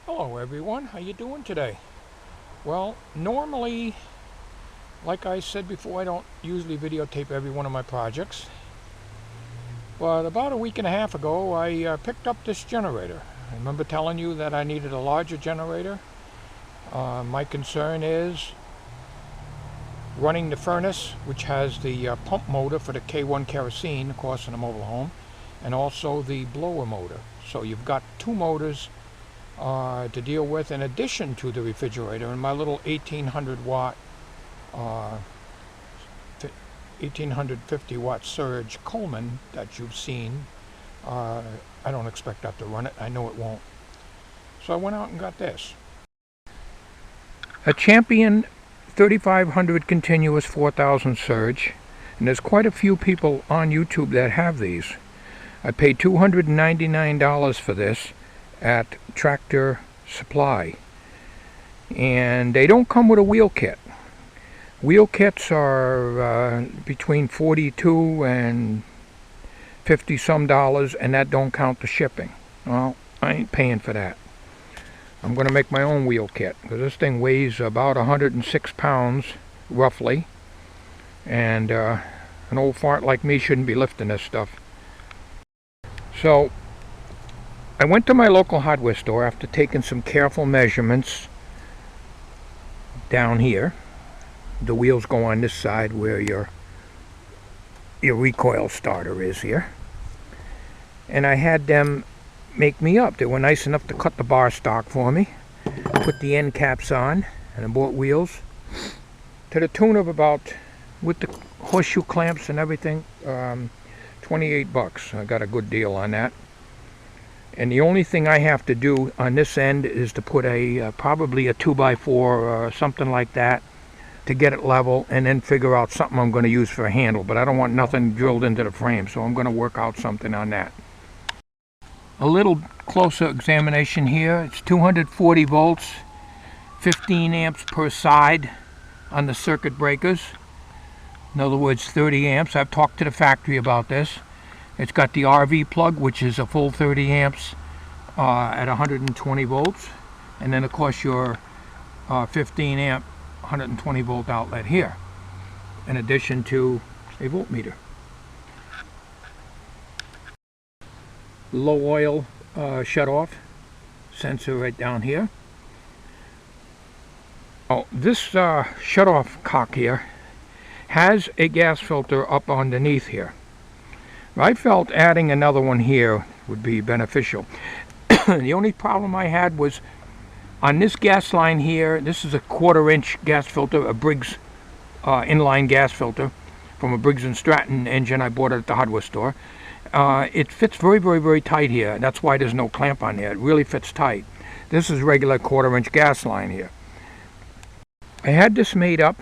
Hello everyone, how you doing today? Well, normally, like I said before, I don't usually videotape every one of my projects. But about a week and a half ago, I picked up this generator. I remember telling you that I needed a larger generator. My concern is running the furnace, which has the pump motor for the K1 kerosene, of course, in a mobile home, and also the blower motor. So you've got two motors to deal with in addition to the refrigerator and my little 1800 watt 1850 watt surge Coleman that you've seen. I don't expect that to run it. I know it won't. So I went out and got this. A Champion 3500 continuous 4000 surge, and there's quite a few people on YouTube that have these. I paid $299 for this at Tractor Supply, and they don't come with a wheel kit. Wheel kits are between $42 and $50 some, and that don't count the shipping. Well, I ain't paying for that. I'm going to make my own wheel kit, because this thing weighs about 106 pounds roughly, and an old fart like me shouldn't be lifting this stuff. So I went to my local hardware store after taking some careful measurements down here. The wheels go on this side where your recoil starter is here. And I had them make me up. They were nice enough to cut the bar stock for me, put the end caps on, and I bought wheels to the tune of about, with the horseshoe clamps and everything, 28 bucks. I got a good deal on that. And the only thing I have to do on this end is to put a probably a 2x4 or something like that to get it level, and then figure out something I'm going to use for a handle. But I don't want nothing drilled into the frame, so I'm going to work out something on that. A little closer examination here. It's 240 volts, 15 amps per side on the circuit breakers. In other words, 30 amps. I've talked to the factory about this. It's got the RV plug, which is a full 30 amps at 120 volts. And then, of course, your 15 amp 120 volt outlet here, in addition to a voltmeter. Low oil shut-off sensor right down here. Oh, this shut-off cock here has a gas filter up underneath here. I felt adding another one here would be beneficial. The only problem I had was on this gas line here. This is a 1/4 inch gas filter, a Briggs inline gas filter from a Briggs & Stratton engine. I bought it at the hardware store. It fits very, very, very tight here. That's why there's no clamp on there. It really fits tight. This is regular 1/4 inch gas line here. I had this made up,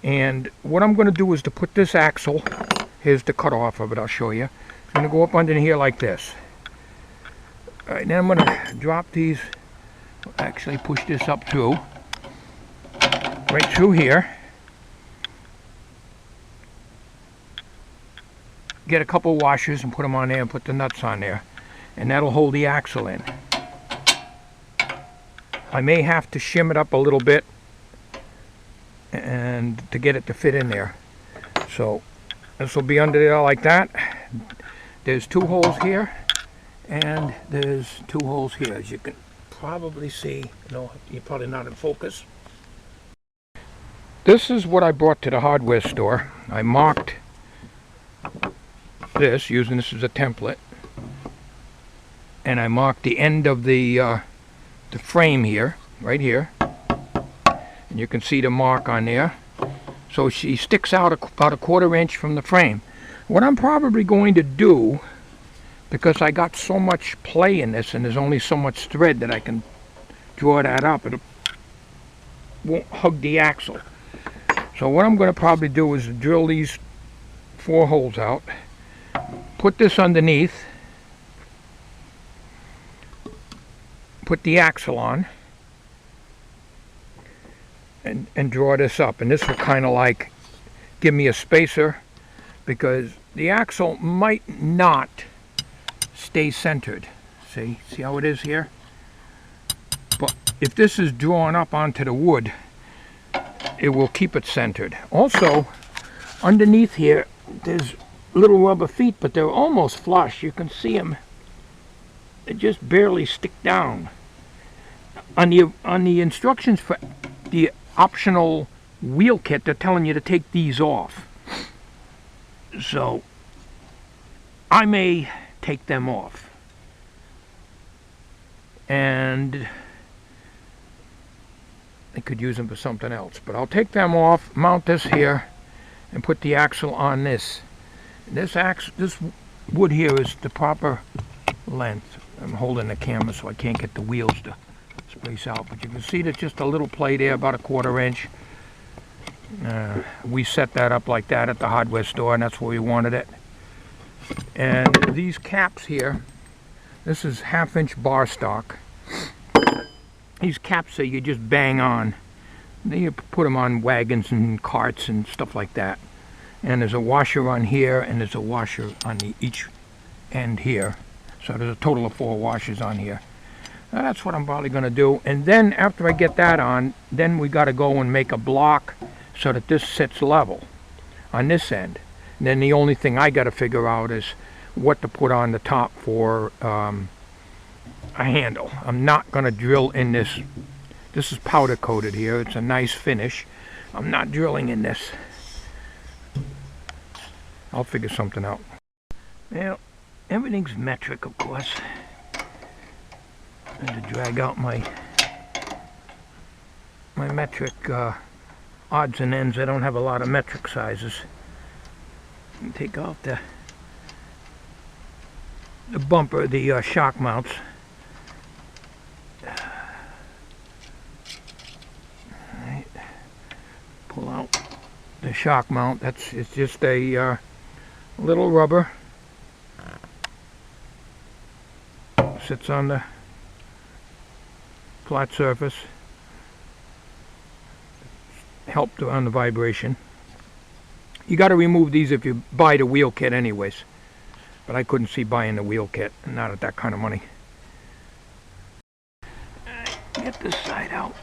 and what I'm going to do is to put this axle, here's the cutoff of it, I'll show you. It's going to go up under here like this. Alright, then I'm going to drop these, actually push this up through, right through here. Get a couple washers and put them on there and put the nuts on there. And that'll hold the axle in. I may have to shim it up a little bit and to get it to fit in there. So this will be under there like that. There's two holes here, and there's two holes here, as you can probably see. No, you're probably not in focus. This is what I brought to the hardware store. I marked this, using this as a template, and I marked the end of the frame here, right here, and you can see the mark on there. So she sticks out about a 1/4 inch from the frame. What I'm probably going to do, because I got so much play in this and there's only so much thread that I can draw that up, it won't hug the axle. So what I'm going to probably do is drill these 4 holes out, put this underneath, put the axle on, and draw this up. And this will kind of like give me a spacer, because the axle might not stay centered. See how it is here? if this is drawn up onto the wood, it will keep it centered. Also, underneath here, there's little rubber feet, but they're almost flush. You can see them. They just barely stick down. On the instructions for the optional wheel kit, they're telling you to take these off. So I may take them off. And I could use them for something else. But I'll take them off, mount this here, and put the axle on this. This wood here is the proper length. I'm holding the camera so I can't get the wheels to space out, but you can see there's just a little play there, about a 1/4 inch. We set that up like that at the hardware store, and that's where we wanted it. And these caps here, this is 1/2 inch bar stock. These caps that you just bang on. You put them on wagons and carts and stuff like that. And there's a washer on here, and there's a washer on each end here. So there's a total of 4 washers on here. Now that's what I'm probably going to do. And then after I get that on, then we got to go and make a block so that this sits level on this end. And then the only thing I got to figure out is what to put on the top for a handle. I'm not going to drill in this. This is powder coated here. It's a nice finish. I'm not drilling in this. I'll figure something out. Well, everything's metric, of course. I had to drag out my metric odds and ends. I don't have a lot of metric sizes. And take off the bumper, the shock mounts. Right. Pull out the shock mount. It's just a little rubber. Sits on the flat surface. Help on the vibration. You got to remove these if you buy the wheel kit anyways. But I couldn't see buying the wheel kit, not at that kind of money. Get this side out.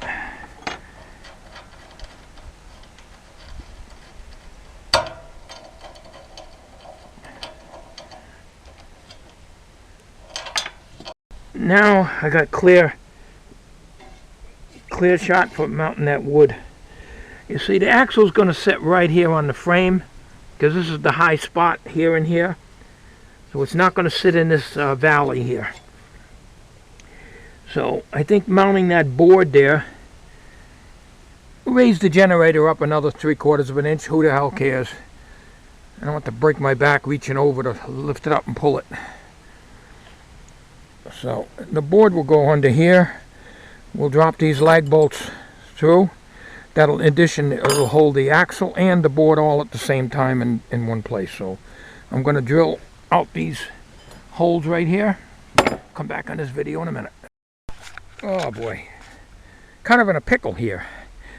Now I got clear shot for mounting that wood. You see, the axle's going to sit right here on the frame because this is the high spot here and here. So it's not going to sit in this valley here. So I think mounting that board there, raise the generator up another 3/4 of an inch. Who the hell cares? I don't want to break my back reaching over to lift it up and pull it. So the board will go under here. We'll drop these lag bolts through. That'll, in addition, it'll hold the axle and the board all at the same time in one place. So I'm going to drill out these holes right here. Come back on this video in a minute. Oh boy, kind of in a pickle here.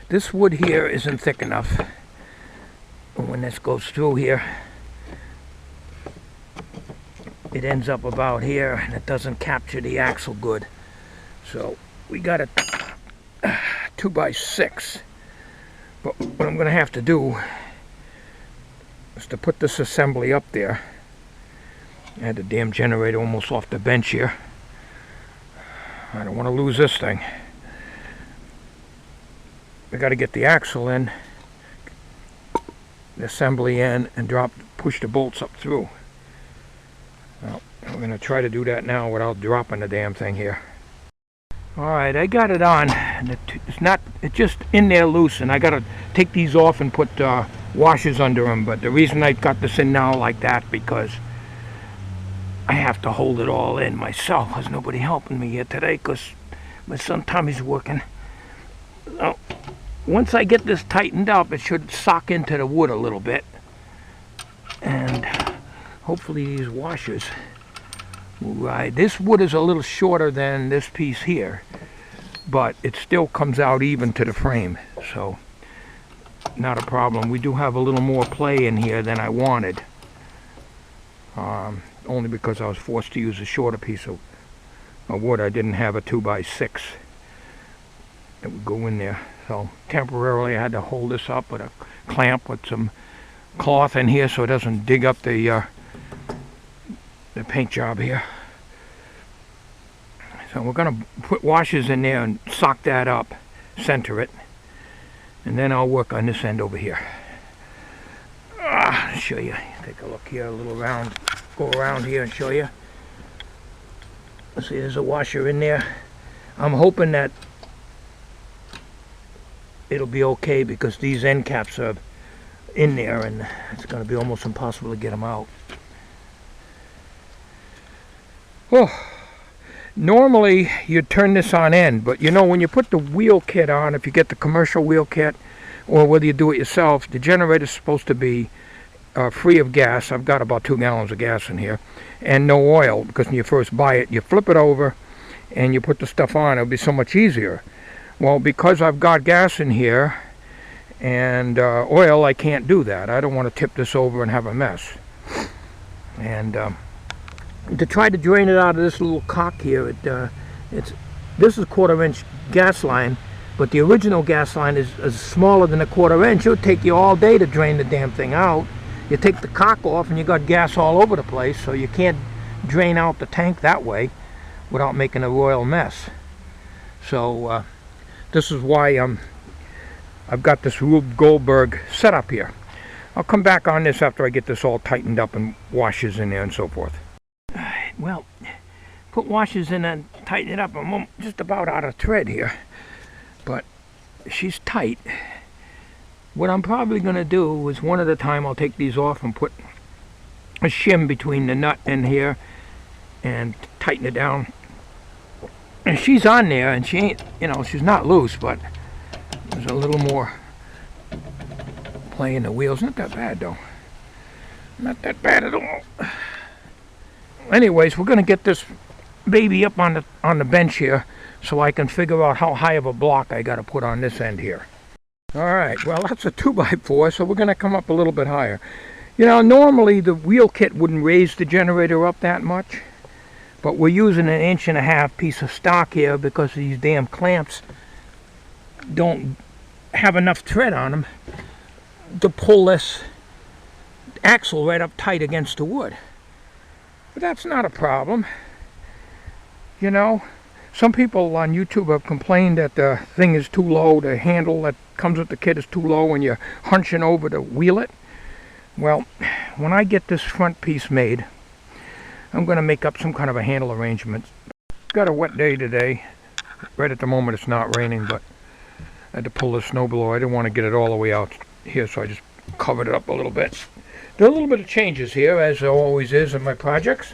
This wood here isn't thick enough. When this goes through here, it ends up about here and it doesn't capture the axle good. So we got a 2x6. But what I'm going to have to do is to put this assembly up there. I had the damn generator almost off the bench here. I don't want to lose this thing. I got to get the axle in, the assembly in, and push the bolts up through. Well, I'm going to try to do that now without dropping the damn thing here. Alright, I got it on, and it's just in there loose, and I got to take these off and put washers under them. But the reason I got this in now like that, because I have to hold it all in myself. There's nobody helping me here today because my son Tommy's working. Now, once I get this tightened up, it should sock into the wood a little bit, and hopefully these washers will ride. This wood is a little shorter than this piece here, but it still comes out even to the frame, so not a problem. We do have a little more play in here than I wanted, only because I was forced to use a shorter piece of wood. I didn't have a 2x6. that would go in there. So temporarily I had to hold this up with a clamp with some cloth in here so it doesn't dig up the paint job here. So we're going to put washers in there and sock that up, center it, and then I'll work on this end over here. I'll show you. Take a look here, a little round, go around here and show you. See, there's a washer in there. I'm hoping that it'll be okay because these end caps are in there and it's going to be almost impossible to get them out. Oh, normally you'd turn this on end, but you know, when you put the wheel kit on, if you get the commercial wheel kit or whether you do it yourself, the generator's supposed to be free of gas. I've got about 2 gallons of gas in here, and no oil, because when you first buy it, you flip it over and you put the stuff on. It'll be so much easier. Well, because I've got gas in here and oil, I can't do that. I don't want to tip this over and have a mess. And to try to drain it out of this little cock here, this is a 1/4-inch gas line, but the original gas line is smaller than a 1/4 inch. It'll take you all day to drain the damn thing out. You take the cock off and you got gas all over the place, so you can't drain out the tank that way without making a royal mess. So this is why I've got this Rube Goldberg setup here. I'll come back on this after I get this all tightened up and washers in there and so forth. Well, put washers in and tighten it up. I'm just about out of thread here, but she's tight. What I'm probably going to do is one at a time I'll take these off and put a shim between the nut and here and tighten it down. And she's on there and she ain't, you know, she's not loose, but there's a little more play in the wheels. Not that bad though. Not that bad at all. Anyways, we're going to get this baby up on the bench here so I can figure out how high of a block I got to put on this end here. Alright, well that's a 2x4, so we're going to come up a little bit higher. You know, normally the wheel kit wouldn't raise the generator up that much, but we're using an 1.5 inch piece of stock here because these damn clamps don't have enough thread on them to pull this axle right up tight against the wood. But that's not a problem. You know, some people on YouTube have complained that the thing is too low, the handle that comes with the kit is too low and you're hunching over to wheel it. Well, when I get this front piece made, I'm going to make up some kind of a handle arrangement. Got a wet day today. Right at the moment it's not raining, but I had to pull the snowblower. I didn't want to get it all the way out here, so I just covered it up a little bit. There are a little bit of changes here, as there always is in my projects.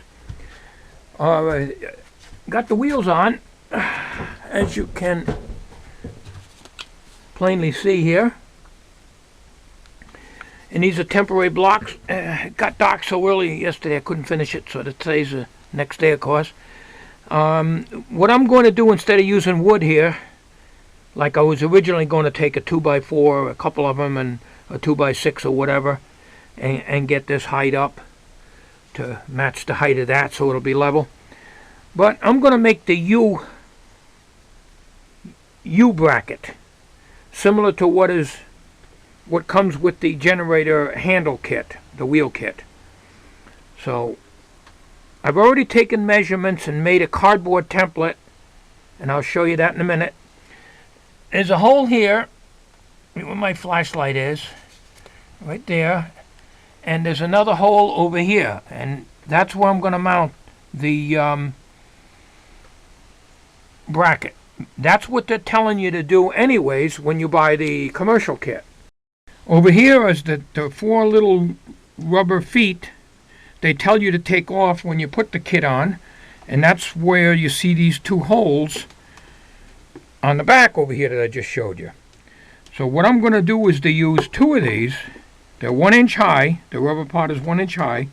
Got the wheels on, as you can plainly see here. And these are temporary blocks. It got dark so early yesterday I couldn't finish it, so today's the next day, of course. What I'm going to do, instead of using wood here, like I was originally going to take a 2x4, a couple of them, and a 2x6 or whatever, and get this height up to match the height of that so it'll be level. But I'm going to make the U bracket, similar to what comes with the generator handle kit, the wheel kit. So I've already taken measurements and made a cardboard template, and I'll show you that in a minute. There's a hole here where my flashlight is, right there, and there's another hole over here, and that's where I'm going to mount the bracket. That's what they're telling you to do anyways when you buy the commercial kit. Over here is the 4 little rubber feet they tell you to take off when you put the kit on, and that's where you see these 2 holes on the back over here that I just showed you. So what I'm going to do is to use 2 of these. They're 1 inch high. The rubber part is 1 inch high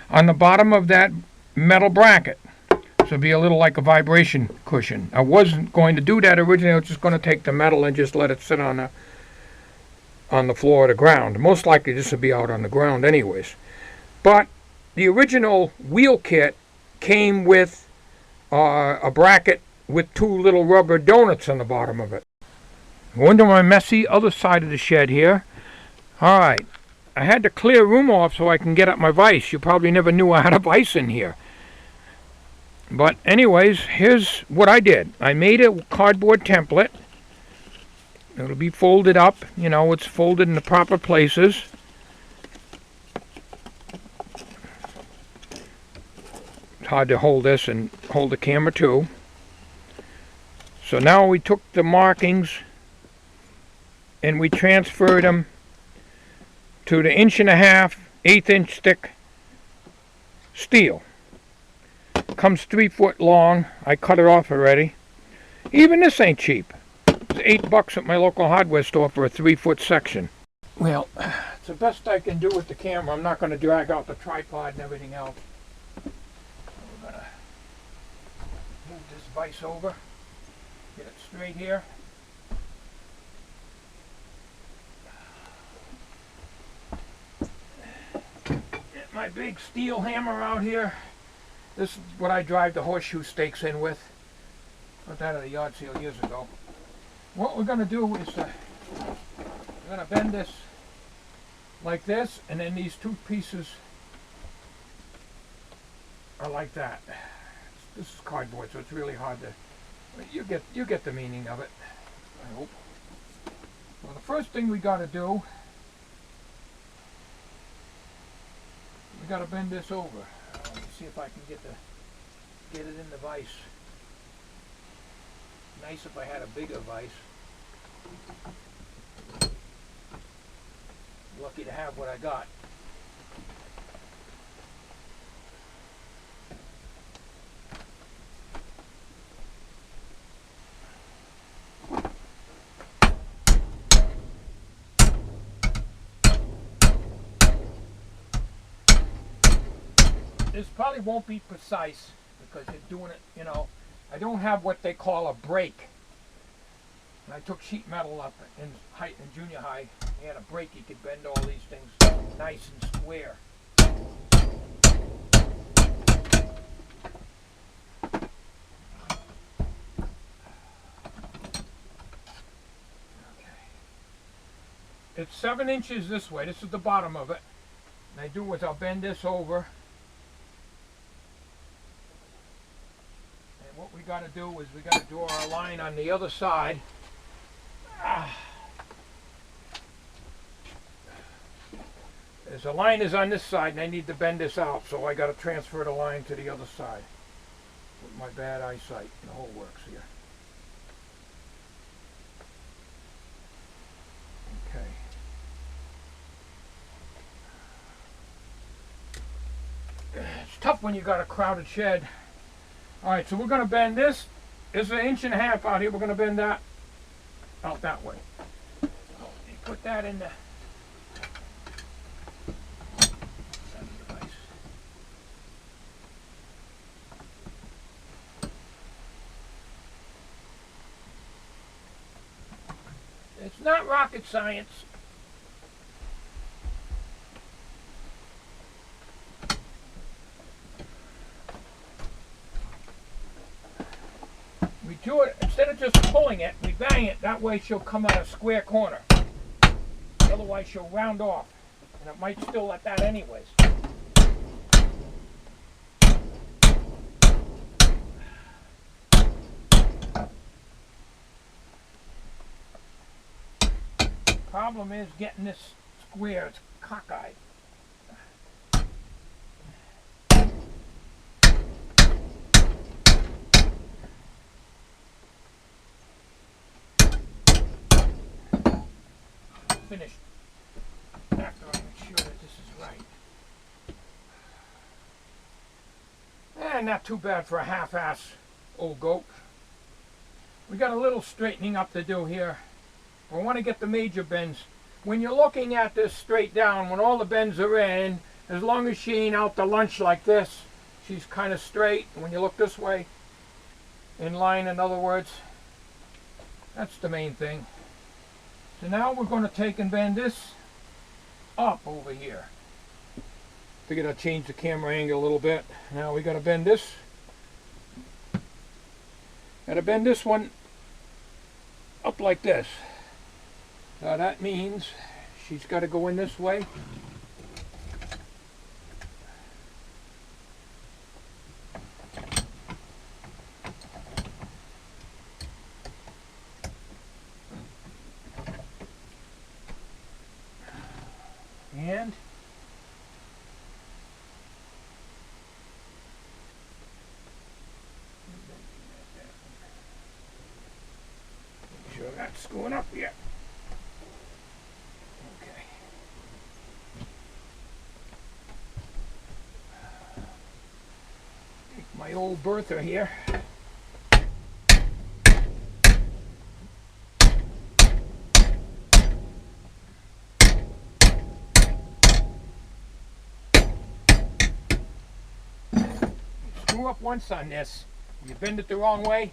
on the bottom of that metal bracket. So it'll be a little like a vibration cushion. I wasn't going to do that originally. I was just going to take the metal and just let it sit on the floor or the ground. Most likely this will be out on the ground anyways. But the original wheel kit came with a bracket with 2 little rubber donuts on the bottom of it. Go into my messy other side of the shed here. Alright, I had to clear room off so I can get at my vise. You probably never knew I had a vise in here. But anyways, here's what I did. I made a cardboard template. It'll be folded up. You know, it's folded in the proper places. It's hard to hold this and hold the camera too. So now we took the markings and we transferred them to the 1.5 inch, 1/8 inch thick steel. Comes 3 foot long. I cut it off already. Even this ain't cheap. It's $8 at my local hardware store for a 3 foot section. Well, it's the best I can do with the camera. I'm not going to drag out the tripod and everything else. We're going to move this vise over. Get it straight here. Get my big steel hammer out here. This is what I drive the horseshoe stakes in with. Got that at a yard sale years ago. What we're going to do is we're going to bend this like this, and then these two pieces are like that. This is cardboard, so it's really hard to. You get the meaning of it, I hope. Well, the first thing we got to do, we got to bend this over. Let me see if I can get it in the vise. Nice if I had a bigger vise. Lucky to have what I got. This probably won't be precise because you're doing it, you know. I don't have what they call a brake. When I took sheet metal up in junior high, he had a brake. You could bend all these things nice and square. Okay. It's 7 inches this way. This is the bottom of it. And I do is I'll bend this over. What we got to do is we got to draw our line on the other side. As the line is on this side and I need to bend this out, so I got to transfer the line to the other side with my bad eyesight. The whole works here. Okay. It's tough when you got a crowded shed. Alright, so we're going to bend this. There's 1.5 inches out here. We're going to bend that out that way. So you put that in the device. It's not rocket science. We do it, instead of just pulling it, we bang it, that way she'll come out a square corner. Otherwise she'll round off, and it might still at that anyways. Problem is getting this square, it's cockeyed. Finished after I make sure that this is right. And not too bad for a half-ass old goat. We got a little straightening up to do here. I want to get the major bends. When you're looking at this straight down, when all the bends are in, as long as she ain't out to lunch like this, she's kind of straight. When you look this way, in line in other words, that's the main thing. So now we're going to take and bend this up over here. Figured I'd change the camera angle a little bit. Now we got to bend this. Got to bend this one up like this. So that means she's got to go in this way. And make sure that's going up yet. Okay. Take my old Bertha here. Up once on this, you bend it the wrong way,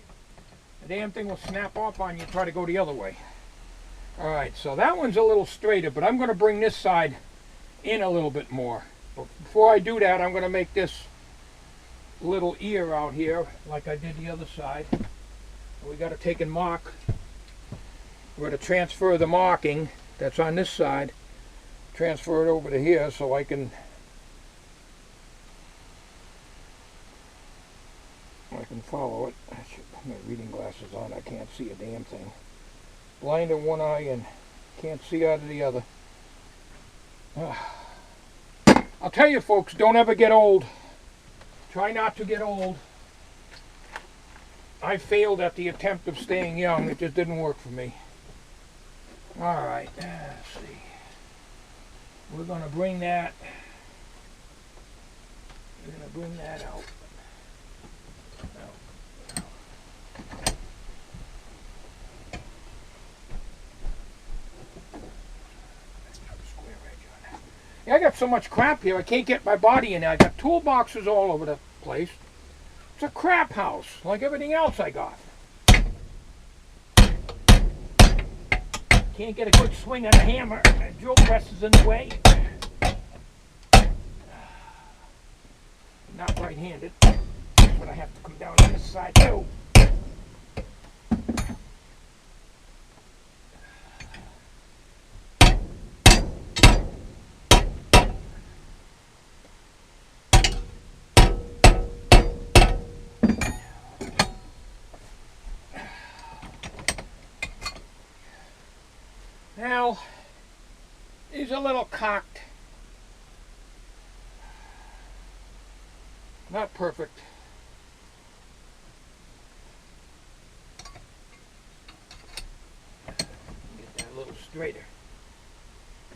the damn thing will snap off on you. Try to go the other way. All right, so that one's a little straighter, but I'm going to bring this side in a little bit more. But before I do that, I'm going to make this little ear out here like I did the other side. We got to take and mark. We're going to transfer the marking that's on this side, transfer it over to here so I can follow it. I should put my reading glasses on. I can't see a damn thing. Blind in one eye and can't see out of the other. I'll tell you folks, don't ever get old. Try not to get old. I failed at the attempt of staying young. It just didn't work for me. Alright, let's see. We're going to bring that. Out. I got so much crap here, I can't get my body in there. I got toolboxes all over the place. It's a crap house, like everything else I got. Can't get a good swing on a hammer. The drill press is in the way. Not right-handed, but I have to come down on this side too. Now, he's a little cocked. Not perfect. Get that a little straighter.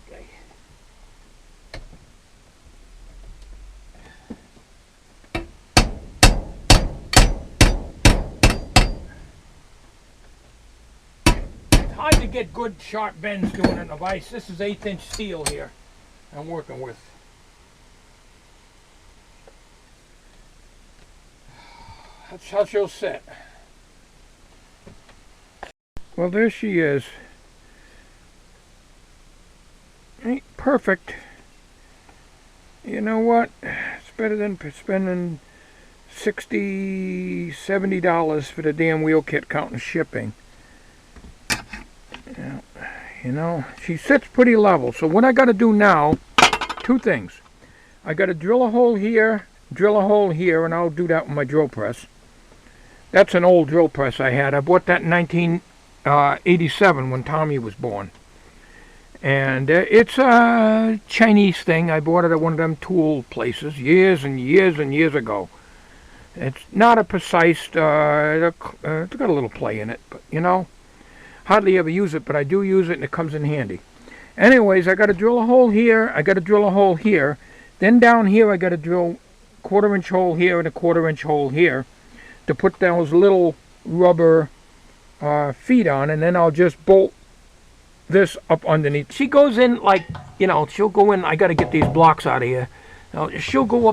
Okay. Hard to get good sharp bends doing it in a vise. This is 1/8" steel here I'm working with. That's how she'll sit. Well, there she is. Ain't perfect. You know what? It's better than spending $60, $70 for the damn wheel kit counting shipping. You know, she sits pretty level. So what I got to do now, two things. I got to drill a hole here, and I'll do that with my drill press. That's an old drill press I had. I bought that in 1987 when Tommy was born. And it's a Chinese thing. I bought it at one of them tool places years and years and years ago. It's not a precise, it's got a little play in it, but you know. Hardly ever use it, but I do use it and it comes in handy. Anyways, I got to drill a hole here, I got to drill a hole here. Then down here I got to drill a 1/4" hole here and a 1/4" hole here to put those little rubber feet on, and then I'll just bolt this up underneath. She goes in like, you know, she'll go in, I got to get these blocks out of here. Now, she'll go up